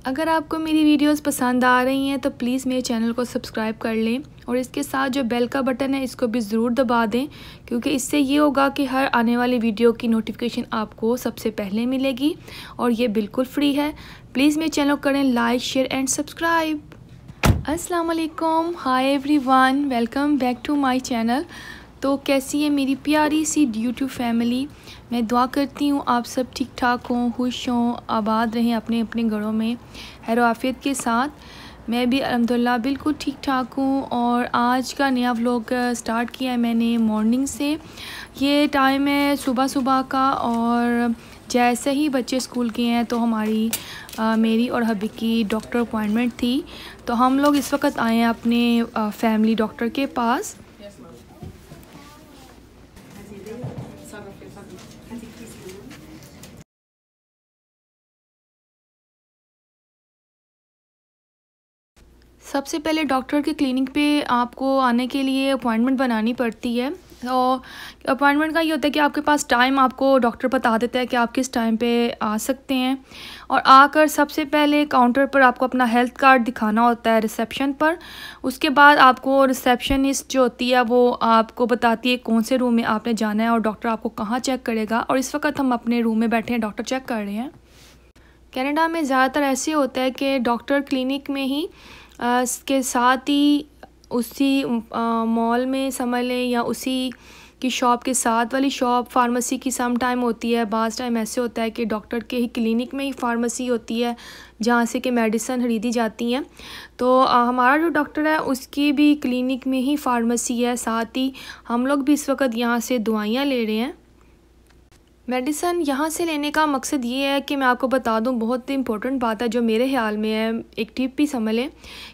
अगर आपको मेरी वीडियोस पसंद आ रही हैं तो प्लीज़ मेरे चैनल को सब्सक्राइब कर लें और इसके साथ जो बेल का बटन है इसको भी ज़रूर दबा दें, क्योंकि इससे ये होगा कि हर आने वाली वीडियो की नोटिफिकेशन आपको सबसे पहले मिलेगी और ये बिल्कुल फ्री है। प्लीज़ मेरे चैनल को करें लाइक, शेयर एंड सब्सक्राइब। अस्सलाम वालेकुम, hi everyone, welcome back to my channel. तो कैसी है मेरी प्यारी सी यूट्यूब फैमिली। मैं दुआ करती हूँ आप सब ठीक ठाक हों, खुश हों, आबाद रहें अपने अपने घरों में खैर आफियत के साथ। मैं भी अल्हम्दुलिल्लाह बिल्कुल ठीक ठाक हूँ और आज का नया व्लॉग स्टार्ट किया है मैंने मॉर्निंग से। ये टाइम है सुबह सुबह का और जैसे ही बच्चे स्कूल गए हैं तो हमारी मेरी और हबी की डॉक्टर अपॉइंटमेंट थी, तो हम लोग इस वक्त आए हैं अपने फैमिली डॉक्टर के पास। सबसे पहले डॉक्टर के क्लिनिक पे आपको आने के लिए अपॉइंटमेंट बनानी पड़ती है। और अपॉइंटमेंट का ये होता है कि आपके पास टाइम आपको डॉक्टर बता देता है कि आप किस टाइम पे आ सकते हैं, और आकर सबसे पहले काउंटर पर आपको अपना हेल्थ कार्ड दिखाना होता है रिसेप्शन पर। उसके बाद आपको रिसेप्शनिस्ट जो होती है वो आपको बताती है कौन से रूम में आपने जाना है और डॉक्टर आपको कहाँ चेक करेगा। और इस वक्त हम अपने रूम में बैठे हैं, डॉक्टर चेक कर रहे हैं। कनाडा में ज़्यादातर ऐसे होता है कि डॉक्टर क्लिनिक में ही के साथ ही उसी मॉल में समझ लें या उसी की शॉप के साथ वाली शॉप फार्मेसी की सम टाइम होती है। बाज़ टाइम ऐसे होता है कि डॉक्टर के ही क्लिनिक में ही फार्मेसी होती है जहाँ से कि मेडिसिन खरीदी जाती हैं। तो हमारा जो डॉक्टर है उसकी भी क्लिनिक में ही फार्मेसी है, साथ ही हम लोग भी इस वक्त यहाँ से दवाइयाँ ले रहे हैं। मेडिसिन यहाँ से लेने का मकसद ये है कि मैं आपको बता दूँ, बहुत इंपॉर्टेंट बात है जो मेरे ख्याल में है, एक टिप भी समझ लें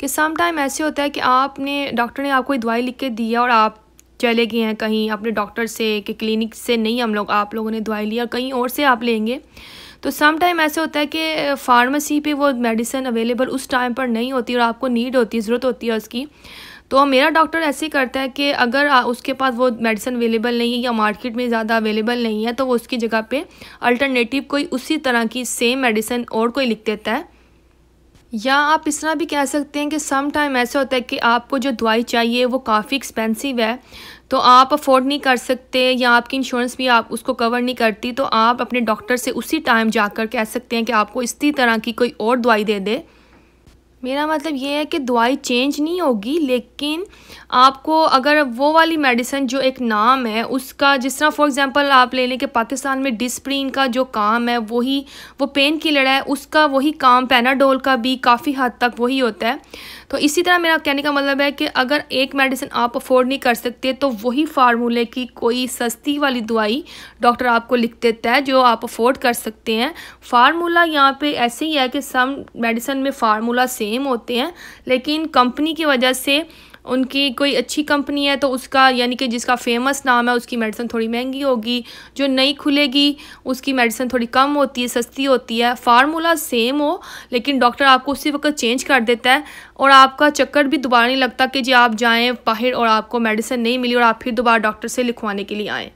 कि सम टाइम ऐसे होता है कि आपने डॉक्टर ने आपको कोई दवाई लिख के दी है और आप चले गए हैं कहीं अपने डॉक्टर से कि क्लिनिक से नहीं आप लोगों ने दवाई ली और कहीं और से आप लेंगे। तो सम टाइम ऐसे होता है कि फार्मेसी पे वो मेडिसिन अवेलेबल उस टाइम पर नहीं होती और आपको नीड होती है, ज़रूरत होती है उसकी। तो मेरा डॉक्टर ऐसे ही करता है कि अगर उसके पास वो मेडिसिन अवेलेबल नहीं है या मार्केट में ज़्यादा अवेलेबल नहीं है तो वो उसकी जगह पे अल्टरनेटिव कोई उसी तरह की सेम मेडिसिन और कोई लिख देता है। या आप इस तरह भी कह सकते हैं कि सम टाइम ऐसा होता है कि आपको जो दवाई चाहिए वो काफ़ी एक्सपेंसिव है, तो आप अफोर्ड नहीं कर सकते या आपकी इंश्योरेंस भी आप उसको कवर नहीं करती, तो आप अपने डॉक्टर से उसी टाइम जाकर कह सकते हैं कि आपको इसी तरह की कोई और दवाई दे दे। मेरा मतलब ये है कि दवाई चेंज नहीं होगी, लेकिन आपको अगर वो वाली मेडिसिन जो एक नाम है उसका, जिस तरह फॉर एग्जांपल आप ले लें कि पाकिस्तान में डिस्प्रिन का जो काम है वही वो पेन किलर है, उसका वही काम पैनाडोल का भी काफ़ी हद तक वही होता है। तो इसी तरह मेरा कहने का मतलब है कि अगर एक मेडिसिन आप अफोर्ड नहीं कर सकते तो वही फार्मूले की कोई सस्ती वाली दवाई डॉक्टर आपको लिख देता है जो आप अफोर्ड कर सकते हैं। फार्मूला यहाँ पे ऐसे ही है कि सम मेडिसिन में फार्मूला सेम होते हैं, लेकिन कंपनी की वजह से उनकी कोई अच्छी कंपनी है तो उसका यानी कि जिसका फेमस नाम है उसकी मेडिसिन थोड़ी महंगी होगी, जो नई खुलेगी उसकी मेडिसिन थोड़ी कम होती है, सस्ती होती है। फार्मूला सेम हो लेकिन डॉक्टर आपको उसी वक्त चेंज कर देता है और आपका चक्कर भी दोबारा नहीं लगता कि जी आप जाएं बाहर और आपको मेडिसिन नहीं मिली और आप फिर दोबारा डॉक्टर से लिखवाने के लिए आएँ।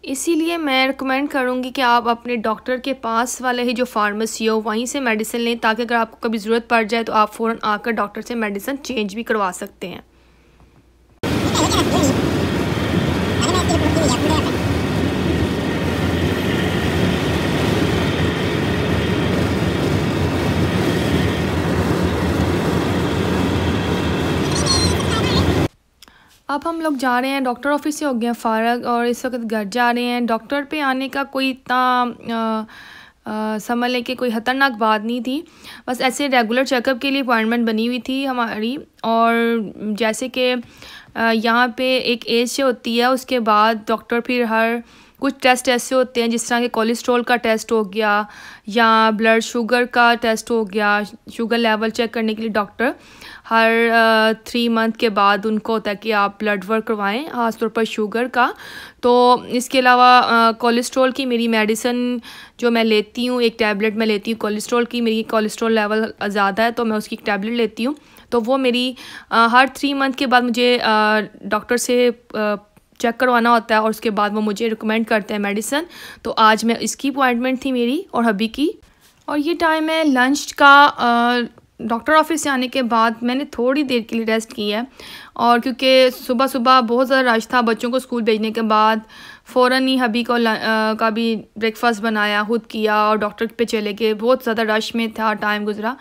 इसीलिए मैं रिकमेंड करूँगी कि आप अपने डॉक्टर के पास वाले ही जो फार्मेसी हो वहीं से मेडिसिन लें, ताकि अगर आपको कभी ज़रूरत पड़ जाए तो आप फ़ौरन आकर डॉक्टर से मेडिसिन चेंज भी करवा सकते हैं। अब हम लोग जा रहे हैं, डॉक्टर ऑफिस से हो गए फ़ारग और इस वक्त घर जा रहे हैं। डॉक्टर पे आने का कोई इतना समझ लें कि कोई ख़तरनाक बात नहीं थी, बस ऐसे रेगुलर चेकअप के लिए अपॉइंटमेंट बनी हुई थी हमारी। और जैसे कि यहाँ पे एक एज से होती है, उसके बाद डॉक्टर फिर हर कुछ टेस्ट ऐसे होते हैं जिस तरह के कोलेस्ट्रॉल का टेस्ट हो गया या ब्लड शुगर का टेस्ट हो गया, शुगर लेवल चेक करने के लिए डॉक्टर हर 3 मंथ के बाद उनको होता है कि आप ब्लड वर्क करवाएं, ख़ासतौर पर शुगर का। तो इसके अलावा कोलेस्ट्रॉल की मेरी मेडिसिन जो मैं लेती हूँ, एक टैबलेट मैं लेती हूँ कोलेस्ट्रॉल की, मेरी कोलेस्ट्रॉल लेवल ज़्यादा है तो मैं उसकी एक टैबलेट लेती हूँ। तो वो मेरी हर 3 मंथ के बाद मुझे डॉक्टर से चेक करवाना होता है और उसके बाद वो मुझे रिकमेंड करते हैं मेडिसिन। तो आज मैं इसकी अपॉइंटमेंट थी मेरी और हबी की। और ये टाइम है लंच का। डॉक्टर ऑफिस से आने के बाद मैंने थोड़ी देर के लिए रेस्ट की है, और क्योंकि सुबह सुबह बहुत ज़्यादा रश था बच्चों को स्कूल भेजने के बाद, फ़ौरन ही हबी को का भी ब्रेकफास्ट बनाया, खुद किया और डॉक्टर पे चले गए। बहुत ज़्यादा रश में था, टाइम गुजरा।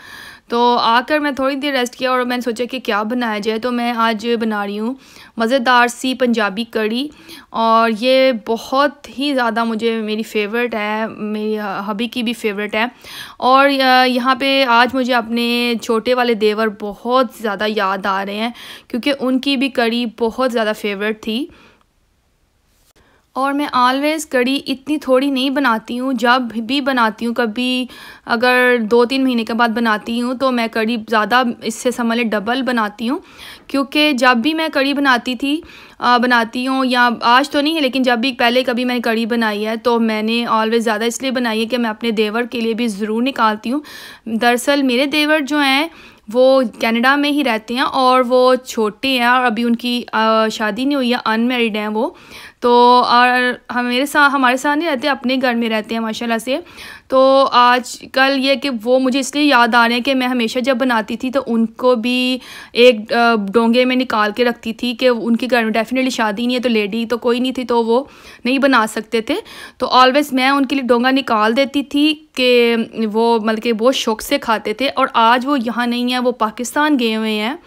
तो आकर मैं थोड़ी देर रेस्ट किया और मैंने सोचा कि क्या बनाया जाए। तो मैं आज बना रही हूँ मज़ेदार सी पंजाबी कड़ी, और ये बहुत ही ज़्यादा मेरी फ़ेवरेट है, मेरी हबी की भी फ़ेवरेट है। और यहाँ पे आज मुझे अपने छोटे वाले देवर बहुत ज़्यादा याद आ रहे हैं, क्योंकि उनकी भी कड़ी बहुत ज़्यादा फ़ेवरेट थी। और मैं ऑलवेज़ कड़ी इतनी थोड़ी नहीं बनाती हूँ, जब भी बनाती हूँ, कभी अगर 2-3 महीने के बाद बनाती हूँ तो मैं कड़ी ज़्यादा इससे समझ डबल बनाती हूँ। क्योंकि जब भी मैं कड़ी बनाती हूँ, या आज तो नहीं है लेकिन जब भी पहले कभी मैंने कड़ी बनाई है तो मैंने ऑलवेज़ ज़्यादा इसलिए बनाई है कि मैं अपने देवर के लिए भी ज़रूर निकालती हूँ। दरअसल मेरे देवर जो हैं वो कनाडा में ही रहते हैं, और वो छोटे हैं और अभी उनकी शादी नहीं हुई है, अनमैरिड हैं वो। तो और हमारे साथ नहीं रहते, अपने घर में रहते हैं माशाल्लाह से। तो आजकल ये कि वो मुझे इसलिए याद आ रहे हैं कि मैं हमेशा जब बनाती थी तो उनको भी एक डोंगे में निकाल के रखती थी कि उनके घर में डेफिनेटली शादी नहीं है, तो लेडी तो कोई नहीं थी, तो वो नहीं बना सकते थे। तो ऑलवेज़ मैं उनके लिए डोंगा निकाल देती थी कि वो मतलब कि बहुत शौक़ से खाते थे। और आज वो यहाँ नहीं है, वो पाकिस्तान गए हुए हैं।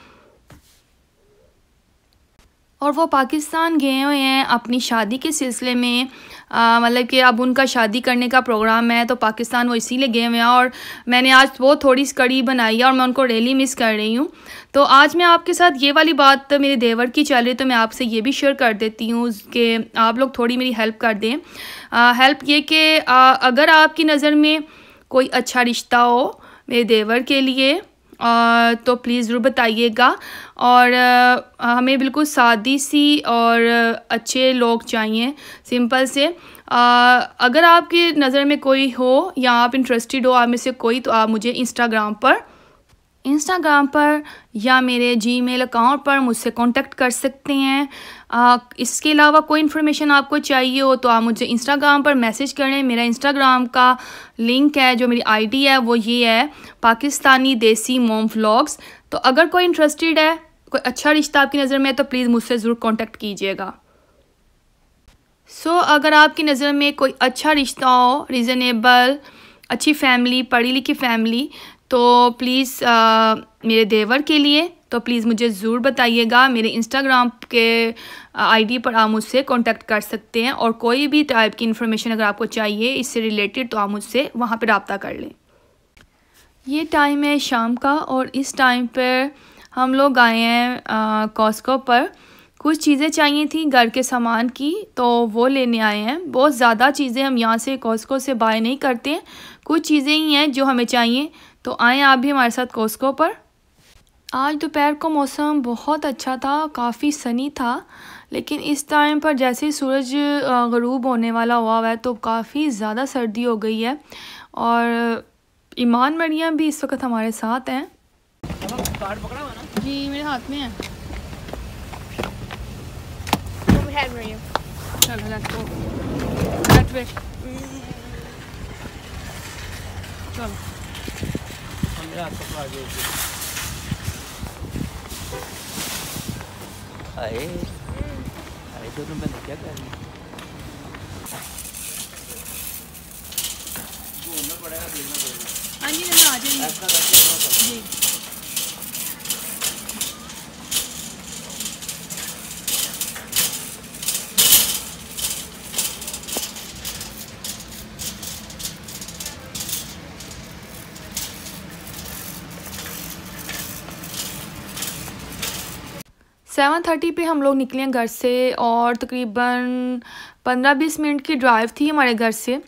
और वो पाकिस्तान गए हुए हैं अपनी शादी के सिलसिले में, मतलब कि अब उनका शादी करने का प्रोग्राम है, तो पाकिस्तान वो इसीलिए गए हुए हैं। और मैंने आज वो थोड़ी सी कड़ी बनाई है और मैं उनको रियली मिस कर रही हूँ। तो आज मैं आपके साथ ये वाली बात मेरे देवर की चल रही, तो मैं आपसे ये भी शेयर कर देती हूँ कि आप लोग थोड़ी मेरी हेल्प कर दें। हेल्प ये कि अगर आपकी नज़र में कोई अच्छा रिश्ता हो मेरे देवर के लिए तो प्लीज़ ज़रूर बताइएगा। और हमें बिल्कुल सादी सी और अच्छे लोग चाहिए, सिंपल से। अगर आपकी नज़र में कोई हो या आप इंटरेस्टेड हो आप में से कोई, तो आप मुझे इंस्टाग्राम पर या मेरे जीमेल अकाउंट पर मुझसे कांटेक्ट कर सकते हैं। इसके अलावा कोई इन्फॉर्मेशन आपको चाहिए हो तो आप मुझे इंस्टाग्राम पर मैसेज करें। मेरा इंस्टाग्राम का लिंक है, जो मेरी आईडी है वो ये है, पाकिस्तानी देसी मॉम व्लॉग्स। तो अगर कोई इंटरेस्टेड है, कोई अच्छा रिश्ता आपकी नज़र में है, तो प्लीज़ मुझसे ज़रूर कांटेक्ट कीजिएगा। अगर आपकी नज़र में कोई अच्छा रिश्ता हो, रीज़नेबल, अच्छी फैमिली, पढ़ी लिखी फैमिली, तो प्लीज़ मेरे देवर के लिए तो प्लीज़ मुझे ज़रूर बताइएगा। मेरे इंस्टाग्राम के आईडी पर आप मुझसे कांटेक्ट कर सकते हैं, और कोई भी टाइप की इन्फॉर्मेशन अगर आपको चाहिए इससे रिलेटेड तो आप मुझसे वहाँ पर रब्ता कर लें। ये टाइम है शाम का, और इस टाइम पर हम लोग आए हैं कॉस्को पर। कुछ चीज़ें चाहिए थी घर के सामान की, तो वो लेने आए हैं। बहुत ज़्यादा चीज़ें हम यहाँ से कॉस्को से बाय नहीं करते हैं, कुछ चीज़ें ही हैं जो हमें चाहिए। तो आए आप भी हमारे साथ कॉस्को पर। आज दोपहर को मौसम बहुत अच्छा था, काफ़ी सनी था, लेकिन इस टाइम पर जैसे ही सूरज ग़रूब होने वाला हुआ है तो काफ़ी ज़्यादा सर्दी हो गई है। और ईमान मरियम भी इस वक्त हमारे साथ हैं। जी मेरे हाथ में है। चलो लेट्स गो। चलो दोनों बंद क्या कर रही हाँ जी आ जाइए जी। सेवन 30 पे हम लोग निकले घर से, और तकरीबन 15-20 मिनट की ड्राइव थी हमारे घर से।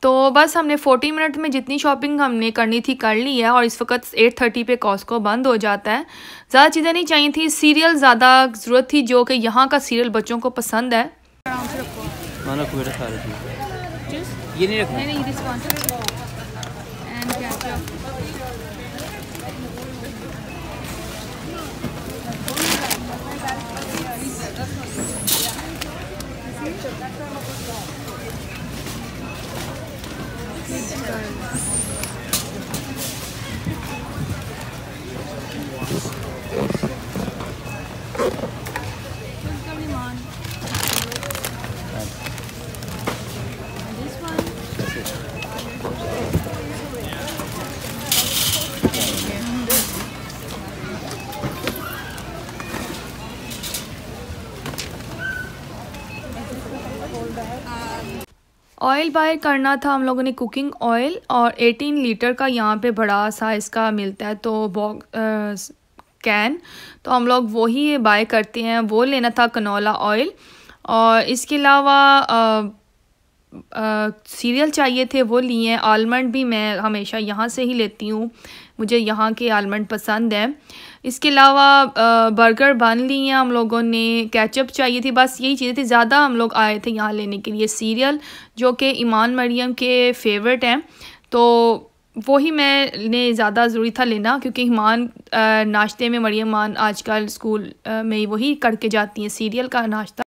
तो बस हमने 40 मिनट में जितनी शॉपिंग हमने करनी थी कर ली है, और इस वक्त 8:30 पे कॉस्को बंद हो जाता है। ज़्यादा चीज़ें नहीं चाहिए थी, सीरियल ज़्यादा ज़रूरत थी, जो कि यहाँ का सीरियल बच्चों को पसंद है। आराम से रखो। ये नहीं रखना। नहीं ऑयल बाय करना था हम लोगों ने, कुकिंग ऑयल, और 18 लीटर का यहाँ पे बड़ा साइज़ का मिलता है तो कैन, तो हम लोग वही बाय करते हैं। वो लेना था कनोला ऑयल, और इसके अलावा सीरियल चाहिए थे, वो लिए हैं। आलमंड भी मैं हमेशा यहाँ से ही लेती हूँ, मुझे यहाँ के आलमंड पसंद है। इसके अलावा बर्गर बन लिए हैं हम लोगों ने, केचप चाहिए थी, बस यही चीज़ें थी। ज़्यादा हम लोग आए थे यहाँ लेने के लिए सीरियल, जो कि ईमान मरियम के फेवरेट हैं, तो वही मैंने ज़्यादा ज़रूरी था लेना, क्योंकि ईमान नाश्ते में, मरियम ईमान आजकल स्कूल में वही करके जाती हैं, सीरियल का नाश्ता।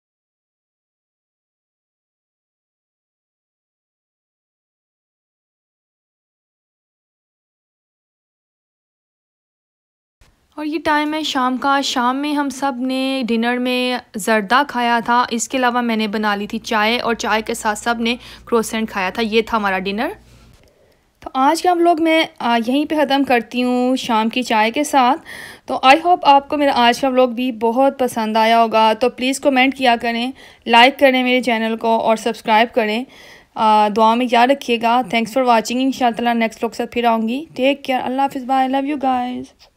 और ये टाइम है शाम का। शाम में हम सब ने डिनर में ज़र्दा खाया था, इसके अलावा मैंने बना ली थी चाय, और चाय के साथ सब ने क्रोसेंट खाया था। ये था हमारा डिनर। तो आज का व्लॉग मैं यहीं पे ख़त्म करती हूँ शाम की चाय के साथ। तो आई होप आपको मेरा आज का व्लॉग भी बहुत पसंद आया होगा। तो प्लीज़ कमेंट किया करें, लाइक करें मेरे चैनल को, और सब्सक्राइब करें। दुआ में याद रखिएगा। Thanks for watching. इंशाल्लाह नेक्स्ट व्लॉग से फिर आऊँगी। टेक केयर, अल्लाह हाफिज़, बाय, लव यू गाइज़।